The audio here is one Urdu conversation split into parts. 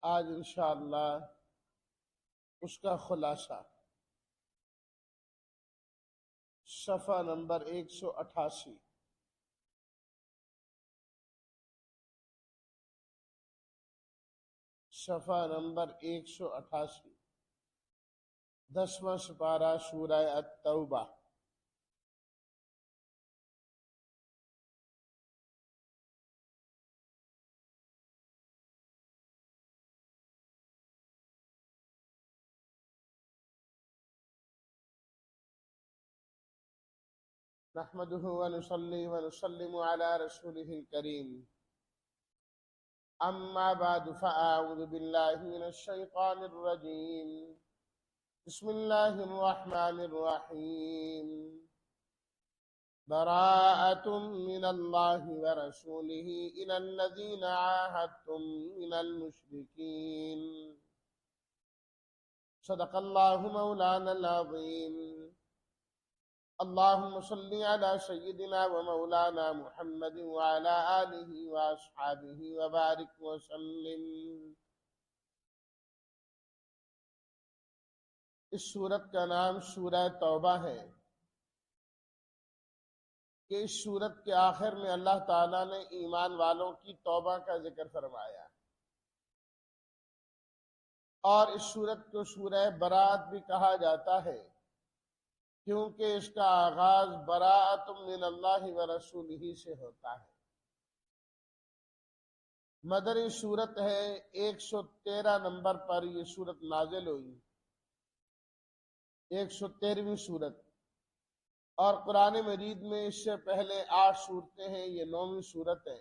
آج انشاءاللہ اس کا خلاصہ صفحہ نمبر 188 صفحہ نمبر 188 10واں سپارہ سورہ التوبہ۔ نحمده ونصلي ونسلم على رسوله الكريم، اما بعد فاعوذ بالله من الشيطان الرجيم، بسم الله الرحمن الرحيم، براءة من الله ورسوله إلى الذين عاهدتم من المشركين، صدق الله مولانا العظيم۔ اللهم صل على سيدنا ومولانا محمد وعلى آله وأصحابه وبارك وسلم۔ اس سورت کا نام سورہ توبہ ہے کہ اس سورت کے آخر میں اللہ تعالیٰ نے ایمان والوں کی توبہ کا ذکر فرمایا، اور اس سورت کو سورہ برات بھی کہا جاتا ہے کیونکہ اس کا آغاز براءۃ من اللہ ورسولہ سے ہوتا ہے۔ مدنی سورت ہے، 113 نمبر پر یہ سورت نازل ہوئی، 113ویں سورت، اور قرآن مجید میں اس سے پہلے 8 سورتیں ہیں، یہ 9ویں سورت ہے۔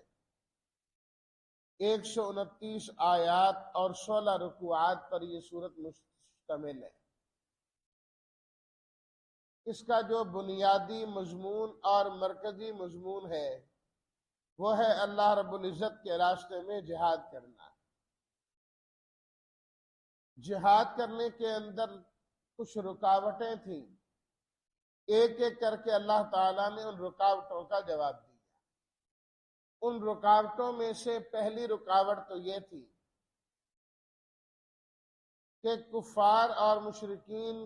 129 آیات اور 16 رکوعات پر یہ سورت مشتمل ہے۔ اس کا جو بنیادی مضمون اور مرکزی مضمون ہے وہ ہے اللہ رب العزت کے راستے میں جہاد کرنا۔ جہاد کرنے کے اندر کچھ رکاوٹیں تھیں، ایک ایک کر کے اللہ تعالیٰ نے ان رکاوٹوں کا جواب دیا۔ ان رکاوٹوں میں سے پہلی رکاوٹ تو یہ تھی کہ کفار اور مشرکین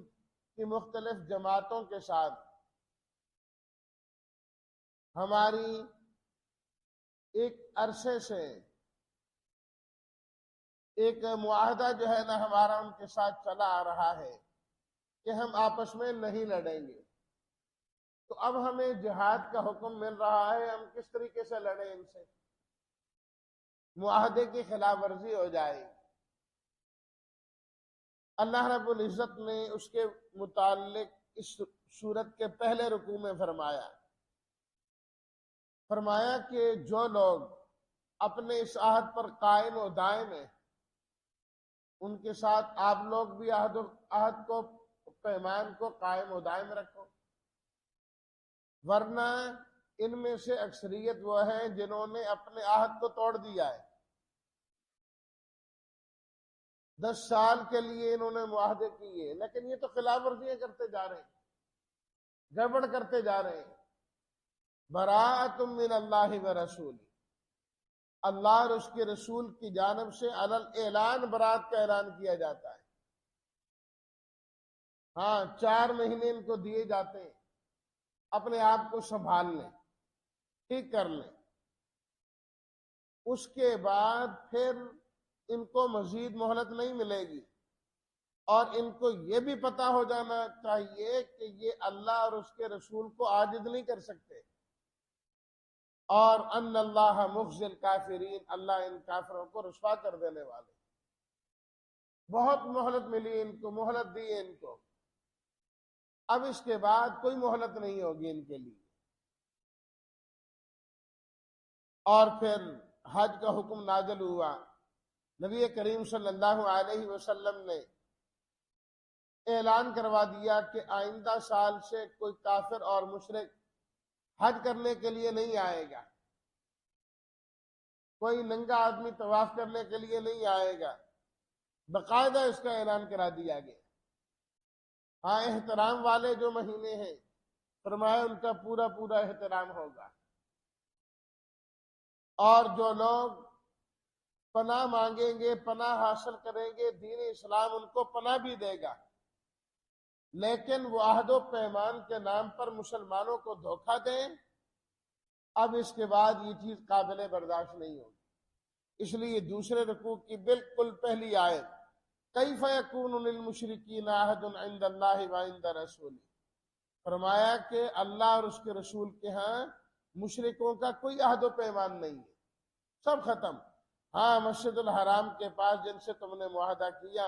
کی مختلف جماعتوں کے ساتھ ہماری ایک عرصے سے ایک معاہدہ جو ہے نا ہمارا ان کے ساتھ چلا آ رہا ہے کہ ہم آپس میں نہیں لڑیں گے، تو اب ہمیں جہاد کا حکم مل رہا ہے، ہم کس طریقے سے لڑیں ان سے؟ معاہدے کی خلاف ورزی ہو جائے۔ اللہ رب العزت نے اس کے متعلق اس سورت کے پہلے رکوع میں فرمایا کہ جو لوگ اپنے اس عہد پر قائم و دائم ہیں ان کے ساتھ آپ لوگ بھی عہد کو، پیمان کو قائم و دائم رکھو، ورنہ ان میں سے اکثریت وہ ہیں جنہوں نے اپنے عہد کو توڑ دیا ہے۔ 10 سال کے لیے انہوں نے معاہدے کیے، لیکن یہ تو خلاف ورزیاں کرتے جا رہے ہیں، گڑبڑ کرتے جا رہے ہیں۔ براءۃ من اللہ ورسول، اللہ اور اس کے رسول کی جانب سے علی اعلان برات کا اعلان کیا جاتا ہے۔ ہاں، 4 مہینے ان کو دیے جاتے ہیں، اپنے آپ کو سنبھال لیں، ٹھیک کر لیں۔ اس کے بعد پھر ان کو مزید مہلت نہیں ملے گی، اور ان کو یہ بھی پتا ہو جانا چاہیے کہ یہ اللہ اور اس کے رسول کو عاجز نہیں کر سکتے، اور ان اللہ مخزی الکافرین، اللہ ان کافروں کو رسوا کر دینے والے۔ بہت مہلت ملی ان کو، مہلت دی ان کو، اب اس کے بعد کوئی مہلت نہیں ہوگی ان کے لیے۔ اور پھر حج کا حکم نازل ہوا، نبی کریم صلی اللہ علیہ وسلم نے اعلان کروا دیا کہ آئندہ سال سے کوئی کافر اور مشرک حج کرنے کے لیے نہیں آئے گا، کوئی ننگا آدمی طواف کرنے کے لیے نہیں آئے گا، باقاعدہ اس کا اعلان کرا دیا گیا۔ ہاں، احترام والے جو مہینے ہیں فرمایا ان کا پورا پورا احترام ہوگا، اور جو لوگ پناہ مانگیں گے، پناہ حاصل کریں گے، دین اسلام ان کو پناہ بھی دے گا، لیکن وہ عہد و پیمان کے نام پر مسلمانوں کو دھوکہ دیں، اب اس کے بعد یہ چیز قابل برداشت نہیں ہوگی۔ اس لیے دوسرے رکوع کی بالکل پہلی آیت کیف یکون للمشرکین عہد عند اللہ وعند رسولہ، فرمایا کہ اللہ اور اس کے رسول کے ہاں مشرکوں کا کوئی عہد و پیمان نہیں ہے، سب ختم۔ ہاں مسجد الحرام کے پاس جن سے تم نے معاہدہ کیا،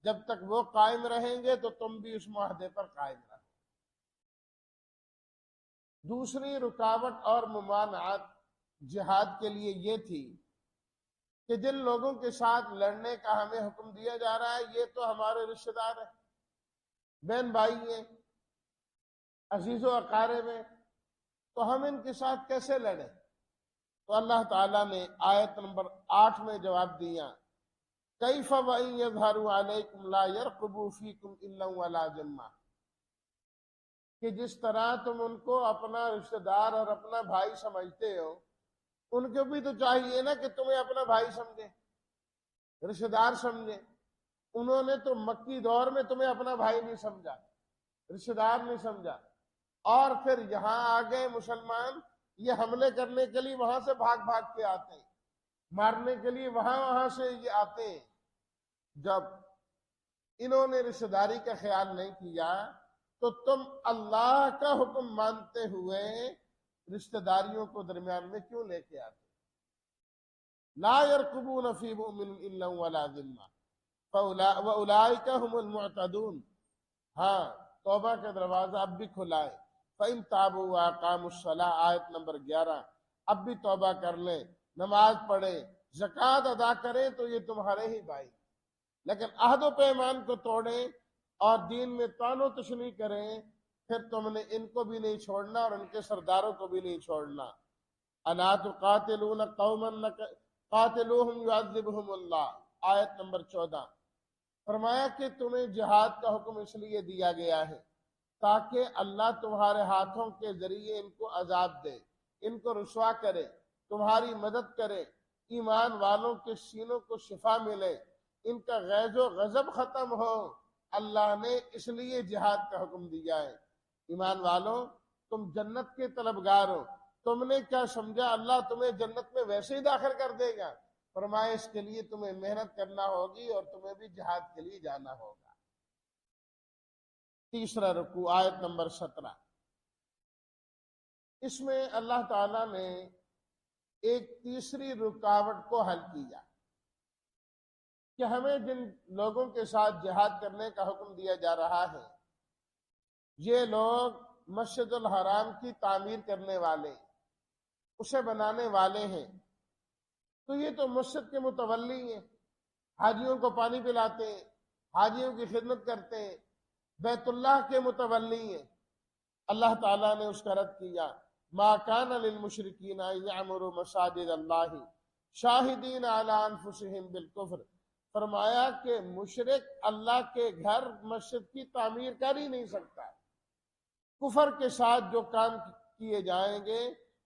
جب تک وہ قائم رہیں گے تو تم بھی اس معاہدے پر قائم رہو۔ دوسری رکاوٹ اور ممانعت جہاد کے لیے یہ تھی کہ جن لوگوں کے ساتھ لڑنے کا ہمیں حکم دیا جا رہا ہے یہ تو ہمارے رشتہ دار ہیں، بہن بھائی ہیں، عزیز و اقارب ہیں، تو ہم ان کے ساتھ کیسے لڑیں؟ تو اللہ تعالیٰ نے آیت نمبر 8 میں جواب دیا کیف وَإِن يَظْهَرُوا عَلَيْكُمْ لَا يَرْقُبُوا فِيكُمْ إِلًّا وَلَا ذِمَّةً، کہ جس طرح تم ان کو اپنا رشتہ دار اور اپنا بھائی سمجھتے ہو، ان کو بھی تو چاہیے نا کہ تمہیں اپنا بھائی سمجھے، رشتہ دار سمجھے۔ انہوں نے تو مکی دور میں تمہیں اپنا بھائی نہیں سمجھا، رشتہ دار نہیں سمجھا، اور پھر یہاں آ گئے مسلمان، یہ حملے کرنے کے لیے وہاں سے بھاگ بھاگ کے آتے ہیں، مارنے کے لیے وہاں سے یہ آتے ہیں۔ جب انہوں نے رشتہ داری کا خیال نہیں کیا تو تم اللہ کا حکم مانتے ہوئے رشتہ داریوں کو درمیان میں کیوں لے کے آتے؟ لا يرقبون في مؤمن الا ولا ذمہ واولئک هم المعتدون۔ ہاں توبہ کا دروازہ اب بھی کھلا ہے، فإن تابوا واقاموا الصلاة، آیت نمبر 11، اب بھی توبہ کر لیں، نماز پڑھیں، زکوٰۃ ادا کریں تو یہ تمہارے ہی بھائی، لیکن عہد و پیمان کو توڑیں اور دین میں طعن و تشنیع کریں، پھر تم نے ان کو بھی نہیں چھوڑنا اور ان کے سرداروں کو بھی نہیں چھوڑنا۔ الا تقاتلون قوما قاتلوہم یعذبہم اللہ، آیت نمبر 14۔ فرمایا کہ تمہیں جہاد کا حکم اس لیے دیا گیا ہے تاکہ اللہ تمہارے ہاتھوں کے ذریعے ان کو عذاب دے، ان کو رسوا کرے، تمہاری مدد کرے، ایمان والوں کے سینوں کو شفا ملے، ان کا غیظ و غضب ختم ہو۔ اللہ نے اس لیے جہاد کا حکم دیا ہے۔ ایمان والوں تم جنت کے طلبگار ہو، تم نے کیا سمجھا اللہ تمہیں جنت میں ویسے ہی داخل کر دے گا؟ فرمایا اس کے لیے تمہیں محنت کرنا ہوگی اور تمہیں بھی جہاد کے لیے جانا ہوگا۔ تیسرا رکوع آیت نمبر 17، اس میں اللہ تعالیٰ نے ایک تیسری رکاوٹ کو حل کیا کہ ہمیں جن لوگوں کے ساتھ جہاد کرنے کا حکم دیا جا رہا ہے یہ لوگ مسجد الحرام کی تعمیر کرنے والے، اسے بنانے والے ہیں، تو یہ تو مسجد کے متولی ہیں، حاجیوں کو پانی پلاتے ہیں، حاجیوں کی خدمت کرتے ہیں، بیت اللہ کے متولی ہیں۔ اللہ تعالیٰ نے اس کا رد کیا، ما کان للمشرکین ان یعمروا مساجد اللہ شاہدین علی انفسہم بالکفر، فرمایا کہ مشرک اللہ کے گھر مسجد کی تعمیر کر ہی نہیں سکتا، کفر کے ساتھ جو کام کیے جائیں گے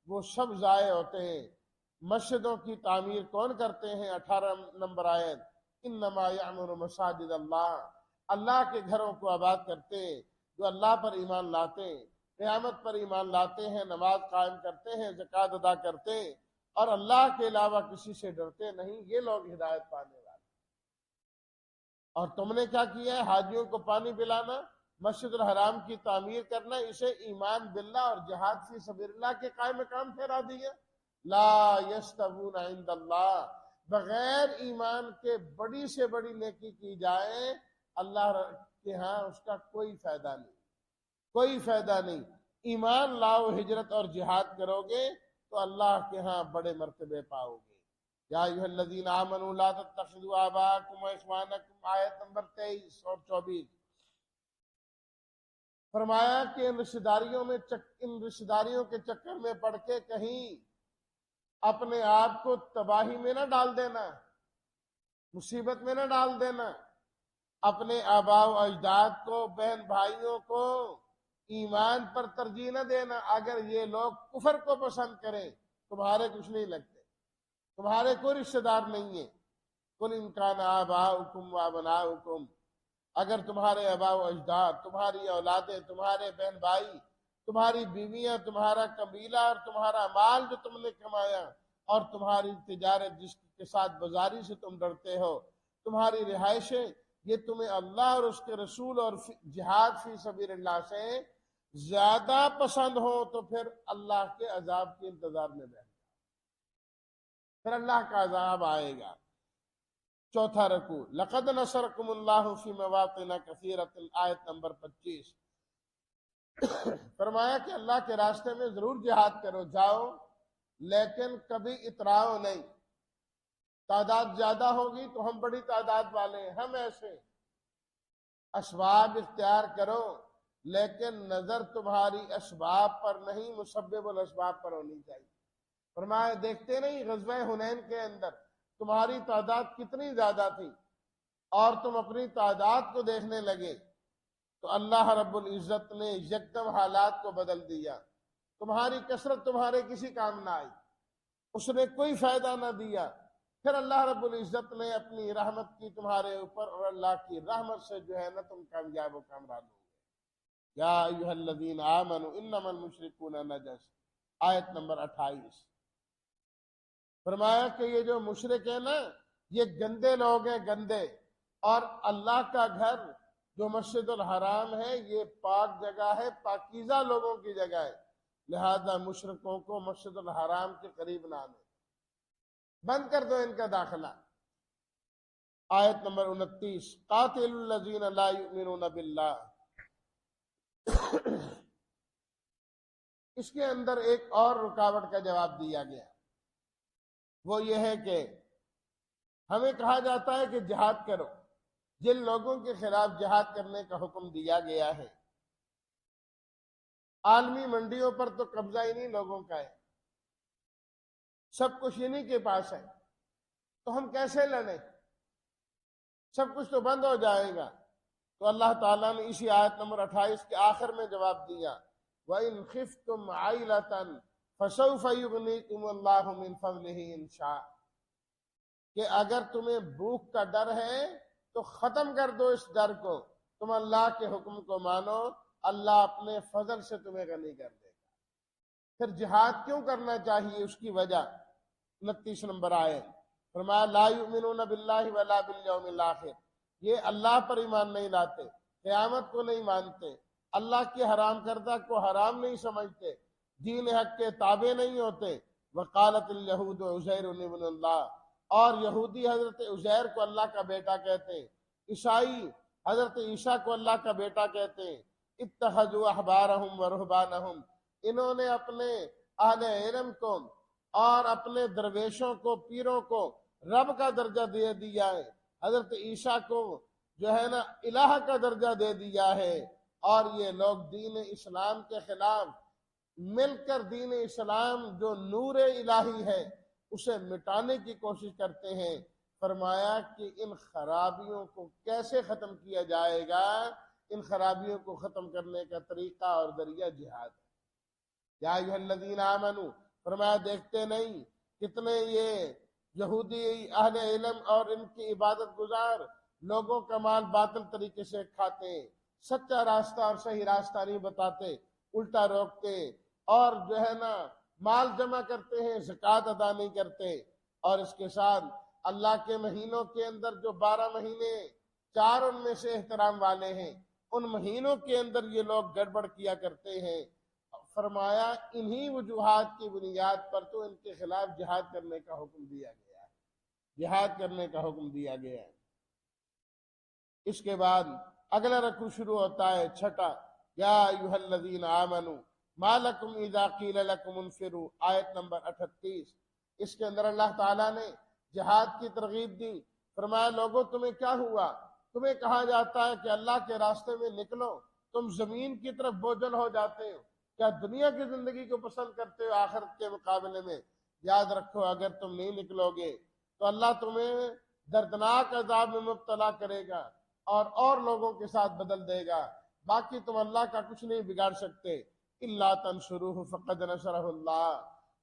وہ سب ضائع ہوتے ہیں۔ مسجدوں کی تعمیر کون کرتے ہیں؟ 18 نمبر آیت، انما یعمر مساجد اللہ، اللہ کے گھروں کو آباد کرتے ہیں جو اللہ پر ایمان لاتے ہیں، قیامت پر ایمان لاتے ہیں، نماز قائم کرتے ہیں، زکوٰۃ ادا کرتے ہیں اور اللہ کے علاوہ کسی سے ڈرتے نہیں، یہ لوگ ہدایت پانے والے۔ اور تم نے کیا کیا ہے؟ حاجیوں کو پانی پلانا، مسجد الحرام کی تعمیر کرنا، اسے ایمان باللہ اور جہاد فی سبیل اللہ کے قائم مقام ٹھہرا دیا۔ لا یستوون عند اللہ، بغیر ایمان کے بڑی سے بڑی نیکی کی جائے اللہ کے ہاں اس کا کوئی فائدہ نہیں، کوئی فائدہ نہیں۔ ایمان لاؤ، ہجرت اور جہاد کرو گے تو اللہ کے ہاں بڑے مرتبے پاؤ گے۔ یا ایھا الذین آمنوا لا تتخذوا آباءکم واخوانکم، آیت نمبر 23 اور 24۔ فرمایا کہ ان رشتہ داریوں کے چکر میں پڑ کے کہیں اپنے آپ کو تباہی میں نہ ڈال دینا، مصیبت میں نہ ڈال دینا، اپنے آباء و اجداد کو، بہن بھائیوں کو ایمان پر ترجیح نہ دینا۔ اگر یہ لوگ کفر کو پسند کریں تمہارے کچھ نہیں لگتے، تمہارے کوئی رشتہ دار نہیں ہے، قل ان کان آباؤکم وابناؤکم، اگر تمہارے آباء و اجداد، تمہاری اولادیں، تمہارے بہن بھائی، تمہاری بیویاں، تمہارا قبیلہ اور تمہارا مال جو تم نے کمایا، اور تمہاری تجارت جس کے ساتھ بازاری سے تم ڈرتے ہو، تمہاری رہائشیں، یہ تمہیں اللہ اور اس کے رسول اور جہاد فی سبیل اللہ سے زیادہ پسند ہو تو پھر اللہ کے عذاب کے انتظار میں بیٹھ جاؤ، پھر اللہ کا عذاب آئے گا۔ چوتھا رکوع، لقد نصرکم اللہ فی مواطن کثیرۃ، آیت نمبر 25۔ فرمایا کہ اللہ کے راستے میں ضرور جہاد کرو، جاؤ، لیکن کبھی اتراؤ نہیں۔ تعداد زیادہ ہوگی تو ہم بڑی تعداد والے ہیں، ہم ایسے اسباب اختیار کرو، لیکن نظر تمہاری اسباب پر نہیں، مسبب الاسباب پر ہونی چاہیے۔ فرمایا دیکھتے نہیں غزوہ حنین کے اندر تمہاری تعداد کتنی زیادہ تھی، اور تم اپنی تعداد کو دیکھنے لگے تو اللہ رب العزت نے یکدم حالات کو بدل دیا، تمہاری کثرت تمہارے کسی کام نہ آئی، اس نے کوئی فائدہ نہ دیا، پھر اللہ رب العزت نے اپنی رحمت کی تمہارے اوپر، اور اللہ کی رحمت سے جو ہے نا تم کامیاب و کامران ہو گئے۔ یا ایھا الذین آمنوا انما المشرکون نجس، آیت نمبر 28۔ فرمایا کہ یہ جو مشرک ہیں نا، یہ گندے لوگ ہیں، گندے، اور اللہ کا گھر جو مسجد الحرام ہے یہ پاک جگہ ہے، پاکیزہ لوگوں کی جگہ ہے، لہذا مشرکوں کو مسجد الحرام کے قریب نہ آنے، بند کر دو ان کا داخلہ۔ آیت نمبر 29، قاتل الذین لا یؤمنون باللہ۔ اس کے اندر ایک اور رکاوٹ کا جواب دیا گیا، وہ یہ ہے کہ ہمیں کہا جاتا ہے کہ جہاد کرو، جن لوگوں کے خلاف جہاد کرنے کا حکم دیا گیا ہے عالمی منڈیوں پر تو قبضہ انہی لوگوں کا ہے، سب کچھ انہی کے پاس ہے، تو ہم کیسے لڑیں؟ سب کچھ تو بند ہو جائے گا۔ تو اللہ تعالیٰ نے اسی آیت نمبر 28 کے آخر میں جواب دیا، وَإِنْ خِفْتُمْ عَائِلَةً فَسَوْفَ يُغْنِيكُمُ اللَّهُ مِنْ فَضْلِهِ إِنْ شَاءَ، کہ اگر تمہیں بھوک کا ڈر ہے تو ختم کر دو اس ڈر کو، تم اللہ کے حکم کو مانو، اللہ اپنے فضل سے تمہیں غنی کر دے گا۔ پھر جہاد کیوں کرنا چاہیے، اس کی وجہ 29 نمبر آیت، فرمایا لا یؤمنون باللہ ولا بالیوم الآخر، یہ اللہ پر ایمان نہیں لاتے، قیامت کو نہیں مانتے، اللہ کے حرام کردہ کو حرام نہیں سمجھتے، دین حق کے تابع نہیں ہوتے۔ وقالت الیہود عزیر ابن اللہ، اور یہودی حضرت عزیر کو اللہ کا بیٹا کہتے ہیں، عیسائی حضرت عیسیٰ کو اللہ کا بیٹا کہتے ہیں۔ اتخذوا احبارہم ورہبانہم، انہوں نے اپنے اہل علم کو اور اپنے درویشوں کو، پیروں کو رب کا درجہ دے دیا ہے، حضرت عیسیٰ کو جو ہے نا الہ کا درجہ دے دیا ہے، اور یہ لوگ دین اسلام کے خلاف مل کر دین اسلام جو نور الہی ہے اسے مٹانے کی کوشش کرتے ہیں۔ فرمایا کہ ان خرابیوں کو کیسے ختم کیا جائے گا، ان خرابیوں کو ختم کرنے کا طریقہ اور ذریعہ جہاد ہے۔ یا ایھا الذین آمنوا، فرمایا دیکھتے نہیں کتنے یہ یہودی اہل علم اور ان کی عبادت گزار لوگوں کا مال باطل طریقے سے کھاتے ہیں، سچا راستہ اور صحیح راستہ نہیں بتاتے، الٹا روکتے، اور جو ہے نا مال جمع کرتے ہیں، زکوٰۃ ادا نہیں کرتے، اور اس کے ساتھ اللہ کے مہینوں کے اندر جو 12 مہینے 4 ان میں سے احترام والے ہیں، ان مہینوں کے اندر یہ لوگ گڑبڑ کیا کرتے ہیں۔ فرمایا انہی وجوہات کی بنیاد پر تو ان کے خلاف جہاد کرنے کا حکم دیا گیا ہے، جہاد کرنے کا حکم دیا گیا ہے۔ اس کے بعد اگلا رکوع شروع ہوتا ہے، چھٹا، یا ایھا الذین آمنوا ما لکم اذا قیل لکم انفروا، آیت نمبر 38۔ اس کے اندر اللہ تعالیٰ نے جہاد کی ترغیب دی، فرمایا لوگوں تمہیں کیا ہوا، تمہیں کہا جاتا ہے کہ اللہ کے راستے میں نکلو، تم زمین کی طرف بوجھل ہو جاتے ہو، کیا دنیا کی زندگی کو پسند کرتے ہو آخرت کے مقابلے میں؟ یاد رکھو اگر تم نہیں نکلو گے تو اللہ تمہیں دردناک عذاب میں مبتلا کرے گا اور لوگوں کے ساتھ بدل دے گا، باقی تم اللہ کا کچھ نہیں بگاڑ سکتے۔ الا تنصروہ فقد نصرہ اللہ،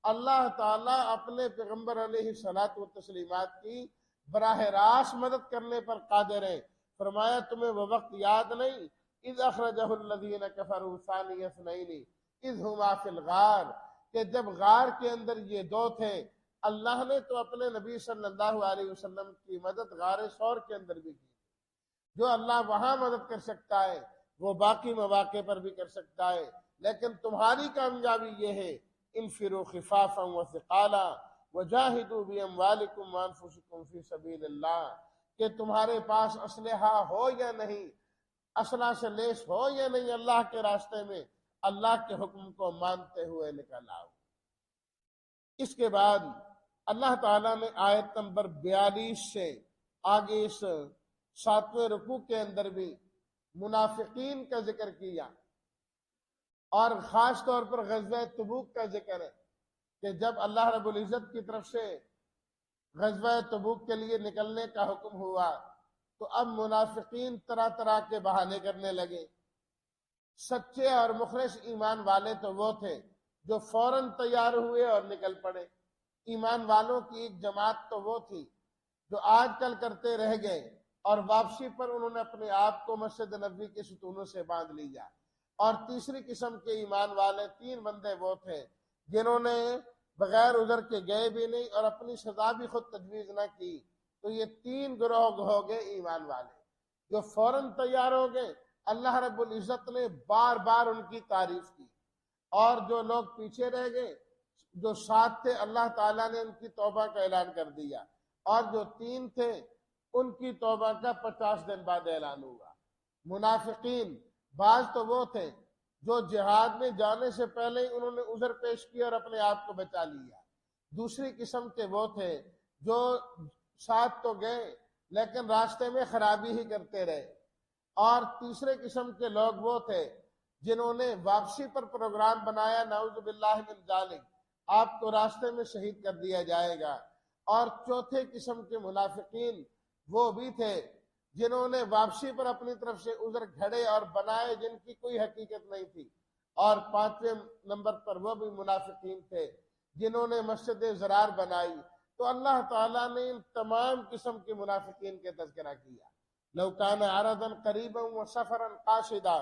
اللہ تعالیٰ اپنے پیغمبر علیہ الصلوۃ والتسلیمات کی براہ راست مدد کرنے پر قادر ہیں۔ فرمایا تمہیں وہ وقت یاد نہیں اذ اخرجہ الذین کفروا ثانی اثنین اذ ہما فی الغار، کہ جب غار کے اندر یہ دو تھے، اللہ نے تو اپنے نبی صلی اللہ علیہ وسلم کی مدد غار ثور کے اندر بھی کی۔ جو اللہ وہاں مدد کر سکتا ہے وہ باقی مواقع پر بھی کر سکتا ہے، لیکن تمہاری کامیابی یہ ہے انفروا خفافا وثقالا وجاہدوا باموالکم وانفسکم فی سبیل اللہ، کہ تمہارے پاس اسلحہ ہو یا نہیں، اسلحہ سے لیس ہو یا نہیں، اللہ کے راستے میں اللہ کے حکم کو مانتے ہوئے نکل آؤ۔ اس کے بعد اللہ تعالیٰ نے آیت نمبر 42 سے آگے اس 7ویں رکوع کے اندر بھی منافقین کا ذکر کیا، اور خاص طور پر غزوہ تبوک کا ذکر ہے کہ جب اللہ رب العزت کی طرف سے غزوہ تبوک کے لیے نکلنے کا حکم ہوا تو اب منافقین طرح طرح کے بہانے کرنے لگے۔ سچے اور مخلص ایمان والے تو وہ تھے جو فوراً تیار ہوئے اور نکل پڑے۔ ایمان والوں کی ایک جماعت تو وہ تھی جو آج کل کرتے رہ گئے اور واپسی پر انہوں نے اپنے آپ کو مسجد نبوی کے ستونوں سے باندھ لیا۔ اور تیسری قسم کے ایمان والے 3 بندے وہ تھے جنہوں نے بغیر عذر کے گئے بھی نہیں اور اپنی سزا بھی خود تجویز نہ کی۔ تو یہ 3 گروہ ہو گئے ایمان والے جو فوراً تیار ہو گئے۔ اللہ رب العزت نے بار بار ان کی تعریف کی، اور جو لوگ پیچھے رہ گئے جو ساتھ تھے اللہ تعالیٰ نے ان کی توبہ کا اعلان کر دیا، اور جو 3 تھے ان کی توبہ کا 50 دن بعد اعلان ہوا۔ منافقین بعض تو وہ تھے جو جہاد میں جانے سے پہلے ہی انہوں نے عذر پیش کیا اور اپنے آپ کو بچا لیا۔ دوسری قسم کے وہ تھے جو ساتھ تو گئے لیکن راستے میں خرابی ہی کرتے رہے۔ اور تیسرے قسم کے لوگ وہ تھے جنہوں نے واپسی پر پروگرام بنایا نعوذ باللہ من ذالک، آپ کو راستے میں شہید کر دیا جائے گا۔ اور چوتھے قسم کے منافقین وہ بھی تھے جنہوں نے واپسی پر اپنی طرف سے عذر گھڑے اور بنائے جن کی کوئی حقیقت نہیں تھی۔ اور 5ویں نمبر پر وہ بھی منافقین تھے جنہوں نے مسجد ضرار بنائی۔ تو اللہ تعالیٰ نے ان تمام قسم کے منافقین کے تذکرہ کیا۔ لو کان عرضا قریبا وسفرا قاصدا،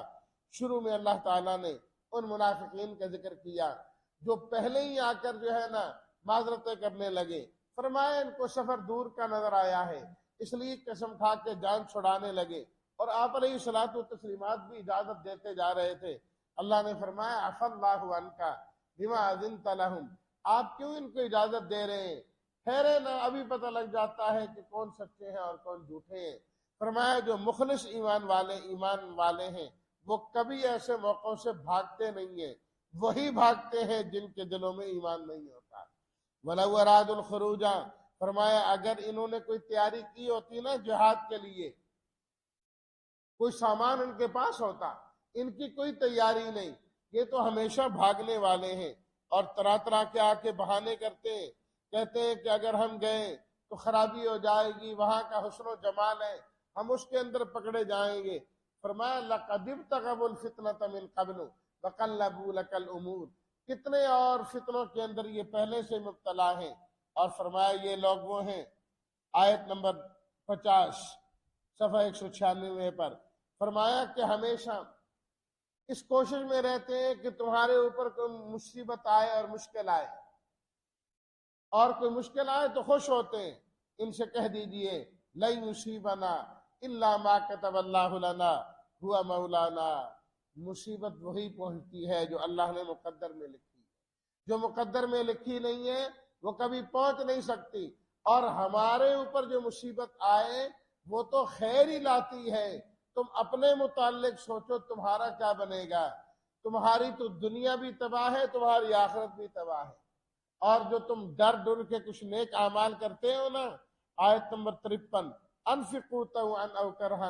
شروع میں اللہ تعالیٰ نے ان منافقین کا ذکر کیا جو پہلے ہی آ کر جو ہے نا معذرتیں کرنے لگے۔ فرمایا ان کو سفر دور کا نظر آیا ہے اس لیے قسم کھا کے جان چھڑانے لگے، اور آپ علیہ الصلوۃ والتسلیمات بھی اجازت دیتے جا رہے تھے۔ اللہ نے فرمایا عفا اللہ عنک بما اذنت لهم، آپ کیوں ان کو اجازت دے رہے ہیں؟ ٹھہرے نا، ابھی پتہ لگ جاتا ہے کہ کون سچے ہیں اور کون جھوٹے ہیں۔ فرمایا جو مخلص ایمان والے ہیں وہ کبھی ایسے موقعوں سے بھاگتے نہیں ہیں، وہی بھاگتے ہیں جن کے دلوں میں ایمان نہیں ہوتا۔ وَلَوْ أَرَادُوا الْخُرُوجَ، فرمایا اگر انہوں نے کوئی تیاری کی ہوتی نا جہاد کے لیے، کوئی سامان ان کے پاس ہوتا، ان کی کوئی تیاری نہیں، یہ تو ہمیشہ بھاگنے والے ہیں اور طرح طرح کے آ کے بہانے کرتے ہیں، کہتے ہیں کہ اگر ہم گئے تو خرابی ہو جائے گی، وہاں کا حسن و جمال ہے، ہم اس کے اندر پکڑے جائیں گے۔ فرمایا لَقَدِ ابْتَغَوُا الْفِتْنَةَ مِنْ قَبْلُ وَقَلَّبُوا لَكَ الْأُمُورَ، کتنے اور فتنوں کے اندر یہ پہلے سے مبتلا ہیں۔ اور فرمایا یہ لوگ وہ ہیں، آیت نمبر 50 صفحہ 196 پر فرمایا کہ ہمیشہ اس کوشش میں رہتے ہیں کہ تمہارے اوپر کوئی مصیبت آئے اور مشکل آئے، اور کوئی مشکل آئے تو خوش ہوتے ہیں۔ ان سے کہہ دیجئے لَن يُصِيبَنَا إِلَّا مَا كَتَبَ اللَّهُ لَنَا هُوَ مَوْلَانَا، مصیبت وہی پہنچتی ہے جو اللہ نے مقدر میں لکھی ہے، جو مقدر میں لکھی نہیں ہے وہ کبھی پہنچ نہیں سکتی۔ اور ہمارے اوپر جو مصیبت آئے وہ تو خیر ہی لاتی ہے۔ تم اپنے متعلق سوچو تمہارا کیا بنے گا، تمہاری تو دنیا بھی تباہ ہے، تمہاری آخرت بھی تباہ ہے۔ اور جو تم ڈر ڈر کے کچھ نیک اعمال کرتے ہو نا، آیت نمبر 53 انفقوا طوعا او کرہا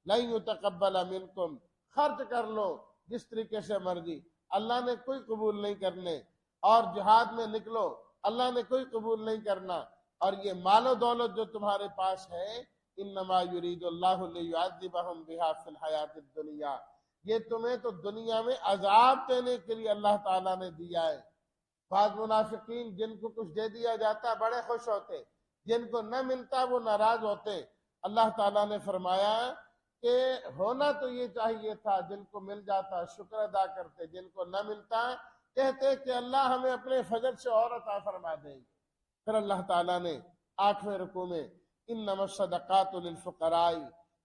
لن يتقبل منکم، خرچ کر لو جس طریقے سے مرضی، اللہ نے کوئی قبول نہیں کرنے۔ اور جہاد میں نکلو، اللہ نے کوئی قبول نہیں کرنا۔ اور یہ مال و دولت جو تمہارے پاس ہے، انما یرید اللہ لیعذبہم بہا فی الحیات الدنیا، یہ تمہیں تو دنیا میں عذاب دینے کے لیے اللہ تعالیٰ نے دیا ہے۔ بعض منافقین جن کو کچھ دے دیا جاتا بڑے خوش ہوتے، جن کو نہ ملتا وہ ناراض ہوتے۔ اللہ تعالیٰ نے فرمایا کہ ہونا تو یہ چاہیے تھا، جن کو مل جاتا شکر ادا کرتے، جن کو نہ ملتا کہتے کہ اللہ ہمیں اپنے فضل سے اور عطا فرما دیں گے۔ پھر اللہ تعالیٰ نے 8ویں رکوع میں انما الصدقات للفقراء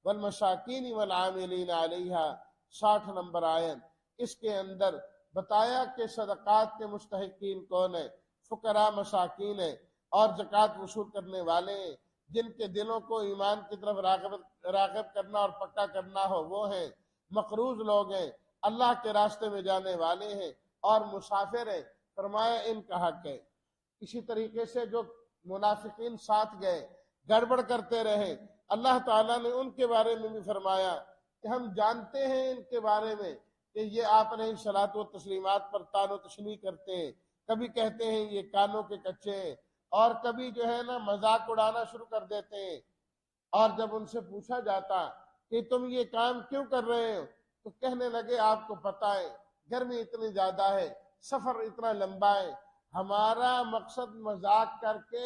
والمساکین والعاملین علیہا 60 نمبر آیت، اس کے اندر بتایا کہ صدقات کے مستحقین کون ہیں، فقراء مساکین ہیں، اور زکوٰۃ وصول کرنے والے ہیں، جن کے دلوں کو ایمان کی طرف راغب کرنا اور پکا کرنا ہو وہ ہیں، مقروض لوگ ہیں، اللہ کے راستے میں جانے والے ہیں، اور مسافر ہیں۔ فرمایا ان کا حق ہے۔ اسی طریقے سے جو منافقین ساتھ گئے گڑبڑ کرتے رہے، اللہ تعالیٰ نے ان کے بارے میں بھی فرمایا کہ ہم جانتے ہیں ان کے بارے میں کہ یہ آپ علیہ الصلوۃ والتسلیمات پر طعن و تشنیع کرتے ہیں، کبھی کہتے ہیں یہ کانوں کے کچے ہیں، اور کبھی جو ہے نا مذاق اڑانا شروع کر دیتے ہیں۔ اور جب ان سے پوچھا جاتا کہ تم یہ کام کیوں کر رہے ہو تو کہنے لگے آپ کو پتہ ہے گرمی اتنی زیادہ ہے، سفر اتنا لمبا ہے، ہمارا مقصد مذاق کر کے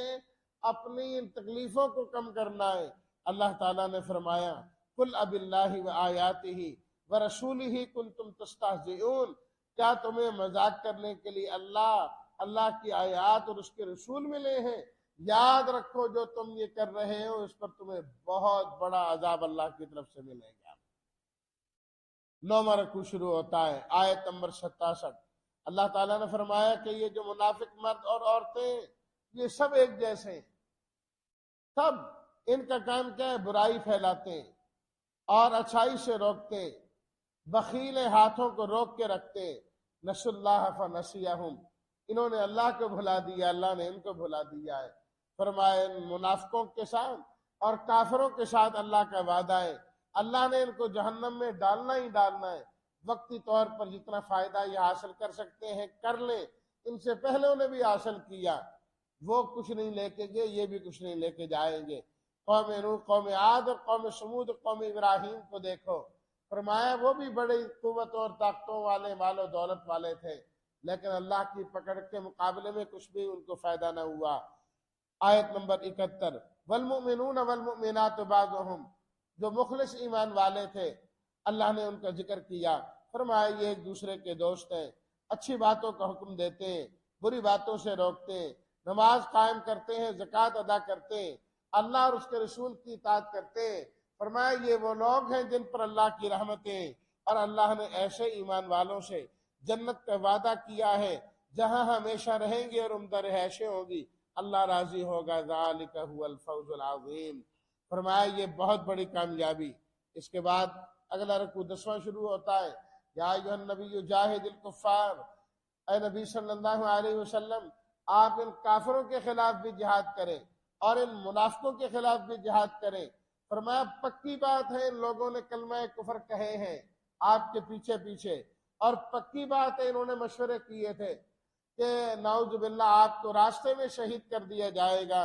اپنی ان تکلیفوں کو کم کرنا ہے۔ اللہ تعالیٰ نے فرمایا قل اب اللہ و آیاتہ و رسولہ کنتم تستہزئون، کیا تمہیں مذاق کرنے کے لیے اللہ کی آیات اور اس کے رسول ملے ہیں؟ یاد رکھو جو تم یہ کر رہے ہو اس پر تمہیں بہت بڑا عذاب اللہ کی طرف سے ملے گا۔ 9واں رکوع شروع ہوتا ہے، آیت نمبر 67۔ اللہ تعالیٰ نے فرمایا کہ یہ جو منافق مرد اور عورتیں یہ سب ایک جیسے ہیں، سب ان کا کام کیا ہے؟ برائی پھیلاتے ہیں اور اچھائی سے روکتے ہیں، بخیل ہاتھوں کو روک کے رکھتے ہیں۔ نسوا اللہ فنسیہم، انہوں نے اللہ کو بھلا دیا، اللہ نے ان کو بھلا دیا ہے۔ فرمایا منافقوں کے ساتھ اور کافروں کے ساتھ اللہ کا وعدہ ہے، اللہ نے ان کو جہنم میں ڈالنا ہی ڈالنا ہے۔ وقتی طور پر جتنا فائدہ یہ حاصل کر سکتے ہیں کر لیں، ان سے پہلے انہیں بھی حاصل کیا، وہ کچھ نہیں لے کے گئے، یہ بھی کچھ نہیں لے کے جائیں گے۔ قوم نوح، قوم عاد اور قوم سمود، قوم ابراہیم کو دیکھو، فرمایا وہ بھی بڑی قوت اور طاقتوں والے، مال و دولت والے تھے، لیکن اللہ کی پکڑ کے مقابلے میں کچھ بھی ان کو فائدہ نہ ہوا۔ آیت نمبر 71، والمؤمنون والمؤمنات بعضهم، جو مخلص ایمان والے تھے اللہ نے ان کا ذکر کیا، فرمایا یہ ایک دوسرے کے دوست ہیں، اچھی باتوں کا حکم دیتے ہیں، بری باتوں سے روکتے ہیں، نماز قائم کرتے ہیں، زکوٰۃ ادا کرتے ہیں، اللہ اور اس کے رسول کی اطاعت کرتے ہیں۔ فرمایا یہ وہ لوگ ہیں جن پر اللہ کی رحمتیں، اور اللہ نے ایسے ایمان والوں سے جنت کا وعدہ کیا ہے جہاں ہمیشہ رہیں گے اور عمدہ رہائشیں ہوگی، اللہ راضی ہوگا، ذالک هو الفوز العظیم۔ فرمایا یہ بہت بڑی کامیابی۔ اس کے بعد اگلا رکوع 10واں شروع ہوتا ہے، یا ایھا النبی جاہد الکفار، اے نبی صلی اللہ علیہ وسلم آپ ان کافروں کے خلاف بھی جہاد کریں اور ان منافقوں کے خلاف بھی جہاد کریں۔ فرمایا پکی بات ہے ان لوگوں نے کلمہ کفر کہے ہیں آپ کے پیچھے پیچھے، اور پکی بات ہے انہوں نے مشورے کیے تھے کہ نعوذ باللہ آپ کو راستے میں شہید کر دیا جائے گا۔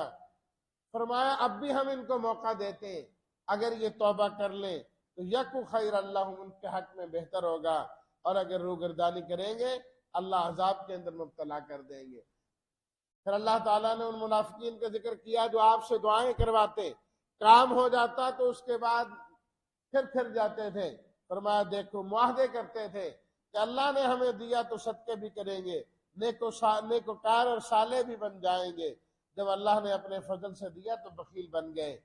فرمایا اب بھی ہم ان کو موقع دیتے ہیں، اگر یہ توبہ کر لیں تو یکو خیر اللہ، ان کے حق میں بہتر ہوگا، اور اگر روگردانی کریں گے اللہ عذاب کے اندر مبتلا کر دیں گے۔ پھر اللہ تعالیٰ نے ان منافقین کا ذکر کیا جو آپ سے دعائیں کرواتے، کام ہو جاتا تو اس کے بعد پھر جاتے تھے۔ فرمایا دیکھو معاہدے کرتے تھے کہ اللہ نے ہمیں دیا تو صدقے بھی کریں گے، نیکوکار اور صالح بھی بن جائیں گے۔ جب اللہ نے اپنے فضل سے دیا تو بخیل بن گئے۔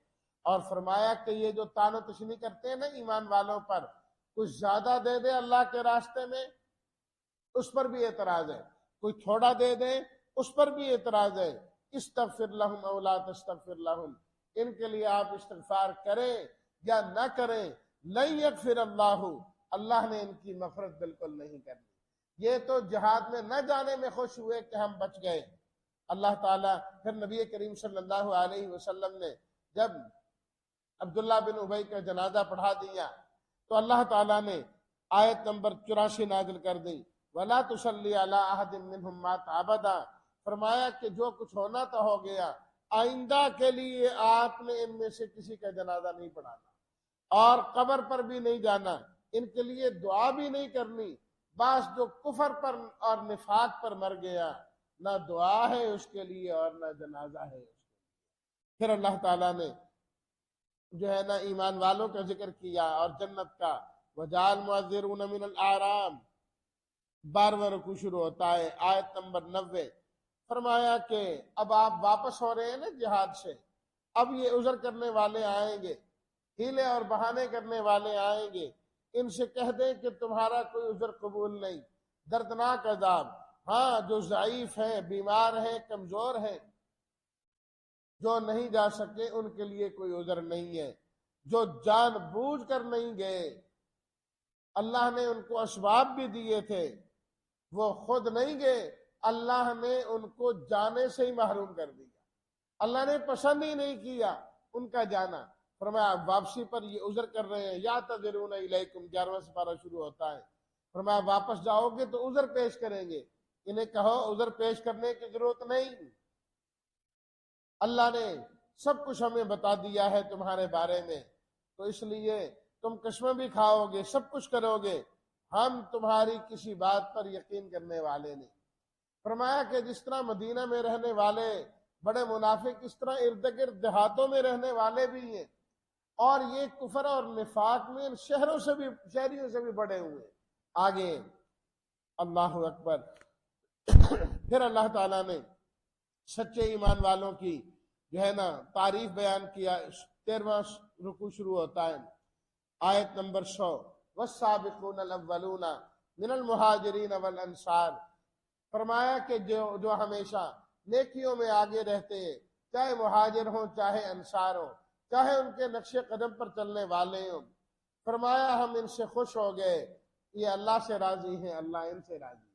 اور فرمایا کہ یہ جو طعن و تشنیع کرتے ہیں نا ایمان والوں پر، کچھ زیادہ دے دے اللہ کے راستے میں اس پر بھی اعتراض ہے، کوئی تھوڑا دے دے اس پر بھی اعتراض ہے۔ استغفر لہم او لا تستغفر لہم، ان کے لیے آپ استغفار کریں یا نہ کریں، لن یغفر اللہ، اللہ نے ان کی مغفرت بالکل نہیں کرنی۔ یہ تو جہاد میں نہ جانے میں خوش ہوئے کہ ہم بچ گئے۔ اللہ تعالیٰ پھر نبی کریم صلی اللہ علیہ وسلم نے جب عبداللہ بن ابی کا جنازہ پڑھا دیا تو اللہ تعالیٰ نے آیت نمبر 84 نازل کر دی، وَلَا تُصَلِّ عَلَىٰ أَحَدٍ مِّنْهُمْ مَاتَ أَبَدًا، فرمایا کہ جو کچھ ہونا تو ہو گیا، آئندہ کے لیے آپ نے ان میں سے کسی کا جنازہ نہیں پڑھانا اور قبر پر بھی نہیں جانا، ان کے لیے دعا بھی نہیں کرنی۔ بس جو کفر پر اور نفاق پر مر گیا، نہ دعا ہے اس کے لیے اور نہ جنازہ ہے۔ پھر اللہ تعالیٰ نے جو ہے نا ایمان والوں کا ذکر کیا اور جنت کا، وجعل معذرون من الاعراب، 12واں رکوع شروع ہوتا ہے آیت نمبر 90۔ فرمایا کہ اب آپ واپس ہو رہے ہیں نا جہاد سے، اب یہ عذر کرنے والے آئیں گے، ہیلے اور بہانے کرنے والے آئیں گے، ان سے کہہ دیں کہ تمہارا کوئی عذر قبول نہیں، دردناک عذاب۔ ہاں جو ضعیف ہیں، بیمار ہیں، کمزور ہیں، جو نہیں جا سکے، ان کے لیے کوئی عذر نہیں ہے۔ جو جان بوجھ کر نہیں گئے، اللہ نے ان کو اسباب بھی دیے تھے، وہ خود نہیں گئے، اللہ نے ان کو جانے سے ہی محروم کر دیا، اللہ نے پسند ہی نہیں کیا ان کا جانا۔ فرمایا واپسی پر یہ عذر کر رہے ہیں، یا تذرون الیکم، 11واں سپارہ شروع ہوتا ہے۔ فرمایا واپس جاؤ گے تو عذر پیش کریں گے، انہیں کہو عذر پیش کرنے کی ضرورت نہیں، اللہ نے سب کچھ ہمیں بتا دیا ہے تمہارے بارے میں، تو اس لیے تم قسمیں بھی کھاؤ گے، سب کچھ کرو گے، ہم تمہاری کسی بات پر یقین کرنے والے نہیں۔ فرمایا کہ جس طرح مدینہ میں رہنے والے بڑے منافق، اس طرح ارد گرد دیہاتوں میں رہنے والے بھی ہیں، اور یہ کفر اور نفاق میں ان شہریوں سے بھی بڑے ہوئے۔ آگے اللہ اکبر۔ پھر اللہ تعالیٰ نے سچے ایمان والوں کی جو ہے نا تعریف بیان کیا، 13واں رکوع شروع ہوتا ہے آیت نمبر 100۔ والسابقون الاولون من المہاجرین والانصار، فرمایا کہ جو ہمیشہ نیکیوں میں آگے رہتے ہیں، چاہے مہاجر ہوں چاہے انصار ہوں، چاہے ان کے نقش قدم پر چلنے والے ہوں، فرمایا ہم ان سے خوش ہو گئے، یہ اللہ سے راضی ہیں، اللہ ان سے راضی ہے۔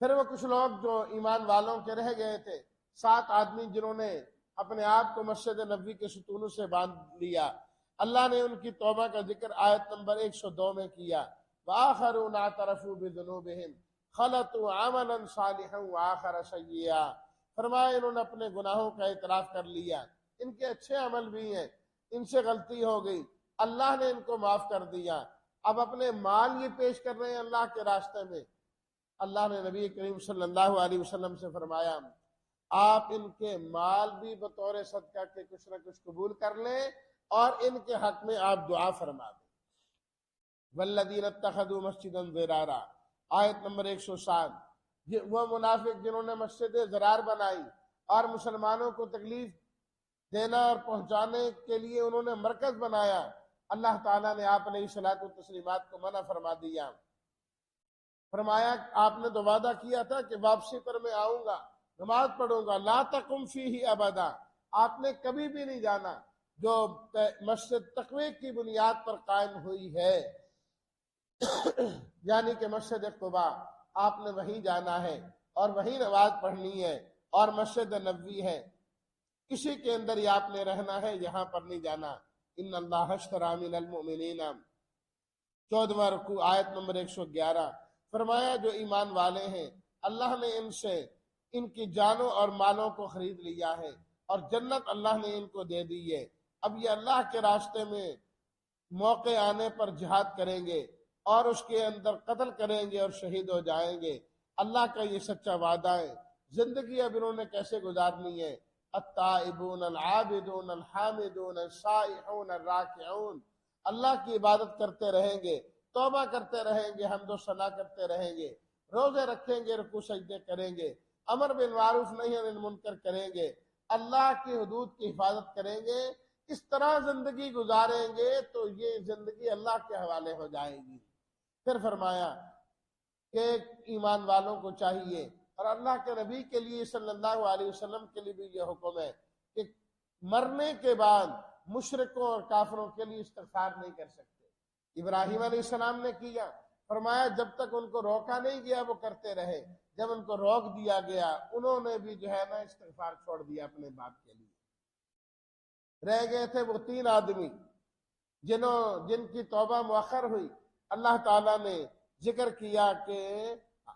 پھر وہ کچھ لوگ جو ایمان والوں کے رہ گئے تھے، 7 آدمی جنہوں نے اپنے آپ کو مسجد نبوی کے ستونوں سے باندھ لیا، اللہ نے ان کی توبہ کا ذکر آیت نمبر 102 میں کیا۔ وآخرون اعترفوا بذنوبہم خلطوا عملا صالحا وآخر سیئا، فرمایا انہوں نے اپنے گناہوں کا اعتراف کر لیا، ان کے اچھے عمل بھی ہیں، ان سے غلطی ہو گئی، اللہ نے ان کو معاف کر دیا، اب اپنے مال یہ پیش کر رہے ہیں اللہ کے راستے میں۔ اللہ نے نبی کریم صلی اللہ علیہ وسلم سے فرمایا آپ ان کے مال بھی بطور صدقہ کے کچھ نہ کچھ قبول کر لیں اور ان کے حق میں آپ دعا فرما دیں۔ والذین اتخذوا مسجدا ضرارا، آیت نمبر 107۔ وہ منافق جنہوں نے مسجد ضرار بنائی اور مسلمانوں کو تکلیف دینا اور پہنچانے کے لیے انہوں نے مرکز بنایا، اللہ تعالیٰ نے آپ علیہ الصلوۃ والتسلیمات کو منع فرما دیا۔ فرمایا آپ نے تو وعدہ کیا تھا کہ واپسی پر میں آؤں گا، نماز پڑھوں گا، لا تقم فیہ ابدا، آپ نے کبھی بھی نہیں جانا۔ جو مسجد تقوی کی بنیاد پر قائم ہوئی ہے یعنی کہ مسجد قباء، آپ نے وہیں جانا ہے اور وہیں نماز پڑھنی ہے، اور مسجد نبوی ہے، کسی کے اندر ہی آپ نے رہنا ہے، یہاں پر نہیں جانا۔ ان اللہ اشتری من المؤمنین، 14واں رکوع آیت نمبر 111۔ فرمایا جو ایمان والے ہیں اللہ نے ان سے ان کی جانوں اور مالوں کو خرید لیا ہے، اور جنت اللہ نے ان کو دے دی ہے، اب یہ اللہ کے راستے میں موقع آنے پر جہاد کریں گے اور اس کے اندر قتل کریں گے اور شہید ہو جائیں گے۔ اللہ کا یہ سچا وعدہ ہے۔ زندگی اب انہوں نے کیسے گزارنی ہے؟ التائبون العابدون الحامدون السائحون الراکعون، اللہ کی عبادت کرتے رہیں گے، توبہ کرتے رہیں گے، حمد و ثنا کرتے رہیں گے، روزے رکھیں گے، رکوع سجدے کریں گے، امر بالمعروف نہی عن المنکر کریں گے، اللہ کی حدود کی حفاظت کریں گے، اس طرح زندگی گزاریں گے تو یہ زندگی اللہ کے حوالے ہو جائے گی۔ پھر فرمایا کہ ایمان والوں کو چاہیے، اور اللہ کے نبی کے لیے صلی اللہ علیہ وسلم کے لیے بھی یہ حکم ہے کہ مرنے کے بعد مشرکوں اور کافروں کے لیے استغفار نہیں کر سکتے۔ ابراہیم علیہ السلام نے کیا، فرمایا جب تک ان کو روکا نہیں گیا وہ کرتے رہے، جب ان کو روک دیا گیا انہوں نے بھی جو ہے نا استغفار چھوڑ دیا اپنے باپ کے لیے۔ رہ گئے تھے وہ 3 آدمی جن کی توبہ مؤخر ہوئی، اللہ تعالیٰ نے ذکر کیا کہ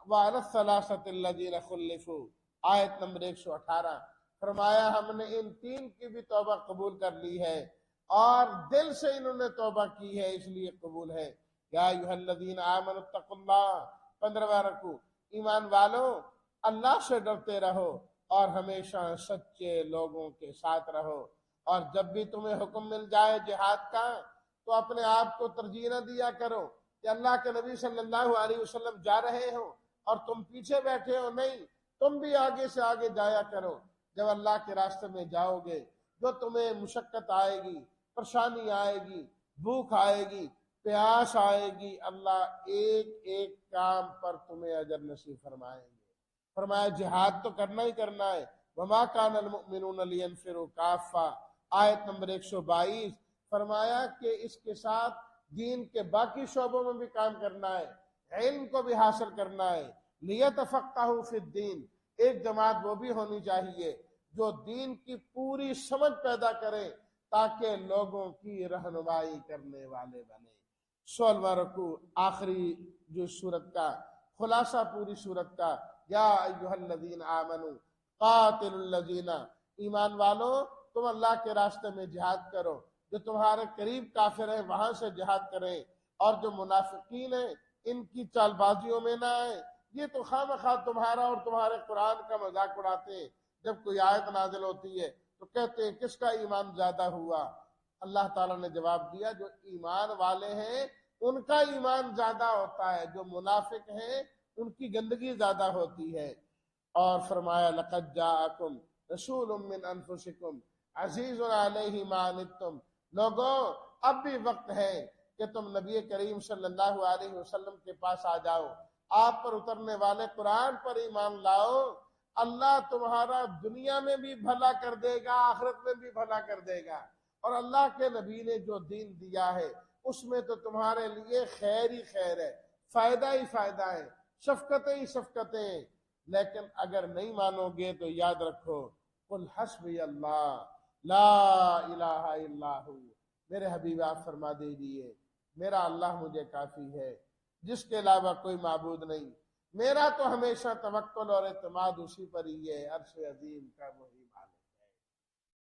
وَعَلَى الثَّلَاثَةِ الَّذِينَ خُلِّفُوا، آیت نمبر 118۔ فرمایا ہم نے ان 3 کی بھی توبہ قبول کر لی ہے، اور دل سے انہوں نے توبہ کی ہے اس لیے قبول ہے۔ یا ایھا الذین آمنوا اتقوا اللہ، 15واں رکوع، ایمان والو اللہ سے ڈرتے رہو اور ہمیشہ سچے لوگوں کے ساتھ رہو، اور جب بھی تمہیں حکم مل جائے جہاد کا تو اپنے آپ کو ترجیح نہ دیا کرو کہ اللہ کے نبی صلی اللہ علیہ وسلم جا رہے ہو اور تم پیچھے بیٹھے ہو، نہیں، تم بھی آگے سے آگے جایا کرو۔ جب اللہ کے راستے میں جاؤ گے، جو تمہیں مشقت آئے گی، پریشانی آئے گی، بھوک آئے گی، پیاس آئے گی، اللہ ایک ایک کام پر تمہیں اجر نصیب فرمائیں گے۔ فرمایا جہاد تو کرنا ہی کرنا ہے۔ وما کان المؤمنون لینفروا کافہ، آیت نمبر 122۔ فرمایا کہ اس کے ساتھ دین کے باقی شعبوں میں بھی کام کرنا ہے، علم کو بھی حاصل کرنا ہے۔ لیتفقہوا فی الدین، ایک جماعت وہ بھی ہونی چاہیے جو دین کی پوری سمجھ پیدا کرے تاکہ لوگوں کی رہنمائی کرنے والے بنے۔ 16واں رکوع، آخری جو سورت کا خلاصہ پوری سورت کا، یا ایھا الذین آمنوا قاتلوا الذین، ایمان والو تم اللہ کے راستے میں جہاد کرو، جو تمہارے قریب کافر ہیں وہاں سے جہاد کریں، اور جو منافقین ہیں ان کی چال بازیوں میں نہ آئیں۔ یہ تو خواہ مخواہ تمہارا اور تمہارے قرآن کا مذاق اڑاتے ہیں، جب کوئی آیت نازل ہوتی ہے تو کہتے ہیں کس کا ایمان زیادہ ہوا؟ اللہ تعالیٰ نے جواب دیا جو ایمان والے ہیں ان کا ایمان زیادہ ہوتا ہے، جو منافق ہیں ان کی گندگی زیادہ ہوتی ہے۔ اور فرمایا لقد جاءکم رسول من انفسکم عزیز علیہ ما عنتم، لوگوں اب بھی وقت ہے کہ تم نبی کریم صلی اللہ علیہ وسلم کے پاس آ جاؤ، آپ پر اترنے والے قرآن پر ایمان لاؤ، اللہ تمہارا دنیا میں بھی بھلا کر دے گا، آخرت میں بھی بھلا کر دے گا۔ اور اللہ کے نبی نے جو دین دیا ہے اس میں تو تمہارے لیے خیر ہی خیر ہے، فائدہ ہی فائدہ ہے، شفقتیں ہی شفقتیں ہیں۔ لیکن اگر نہیں مانو گے تو یاد رکھو، قل حسبی اللہ لا الہ الا ہو، میرے حبیب آپ فرما دیجیے میرا اللہ مجھے کافی ہے، جس کے علاوہ کوئی معبود نہیں، میرا تو ہمیشہ توکل اور اعتماد اسی پر ہی ہے، عرش عظیم کا وہی مالک ہے۔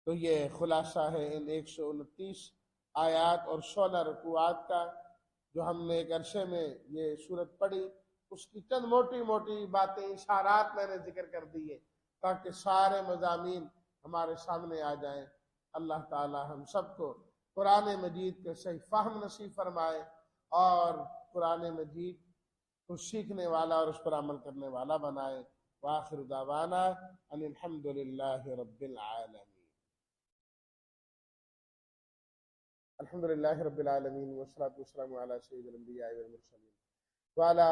تو یہ خلاصہ ہے ان 129 آیات اور 16 رکوعات کا، جو ہم نے ایک عرصے میں یہ سورت پڑھی۔ اس کی چند موٹی موٹی باتیں، اشارات میں نے ذکر کر دیے تاکہ سارے مضامین ہمارے سامنے آ جائیں۔ اللہ تعالی ہم سب کو قرآن مجید کے صحیح فہم نصیب فرمائے، اور قرآن مجید کو سیکھنے والا اور اس پر عمل کرنے والا بنائے۔ وآخر دعوانا ان الحمد للہ رب العالمین۔ الحمد للہ رب العالمین والصلاة والسلام علی سید الانبیاء والمرسلین وعلی